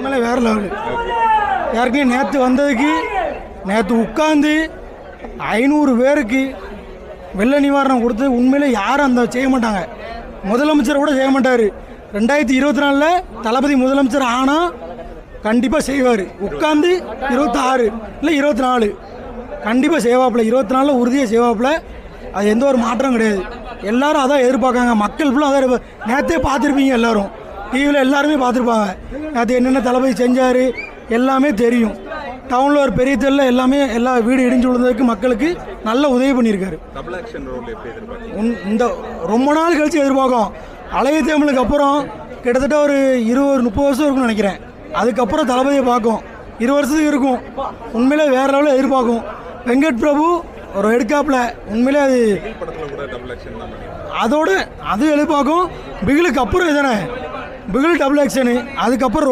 உண்மையிலே வேறு லெவலு. யாருக்குமே நேற்று வந்ததுக்கு நேற்று உட்காந்து 500 பேருக்கு வெள்ள நிவாரணம் கொடுத்து உண்மையிலே யாரும் அந்த செய்ய மாட்டாங்க. முதலமைச்சர் கூட செய்ய மாட்டார். 2024 தளபதி முதலமைச்சர் ஆனால் கண்டிப்பாக செய்வார். உட்காந்து 26 இல்லை 24 கண்டிப்பாக செய்வாப்பில். 24 உறுதியாக செய்வாப்பில். அது எந்த ஒரு மாற்றம் கிடையாது. எல்லாரும் அதான் எதிர்பார்க்காங்க. மக்கள் ஃபுல்லாக அதான் நேற்றே பார்த்துருப்பீங்க. எல்லோரும் டிவியில் எல்லாருமே பார்த்துருப்பாங்க. நேற்று என்னென்ன தளபதி செஞ்சார் எல்லாமே தெரியும். டவுனில் ஒரு பெரிய தெருவில் எல்லாமே எல்லா வீடு இடிஞ்சு விழுந்ததுக்கு மக்களுக்கு நல்ல உதவி பண்ணியிருக்காரு. இந்த ரொம்ப நாள் கழித்து எதிர்பார்க்கும். அழகிய தேமலுக்கு அப்புறம் கிட்டத்தட்ட ஒரு 20-30 வருஷம் இருக்கும்னு நினைக்கிறேன். அதுக்கப்புறம் தளபதியை பார்க்கும். 20 வருஷத்துக்கு இருக்கும். உண்மையிலே வேறு லெவலில் எதிர்பார்க்கும். வெங்கட் பிரபு ஒரு எடுக்காப்பில் உண்மையிலே அது அதோடு அது எதிர்பார்க்கும். பிகிலுக்கு அப்புறம் இதானே பிகில் டபுள் ஆக்ஷனு. அதுக்கப்புறம்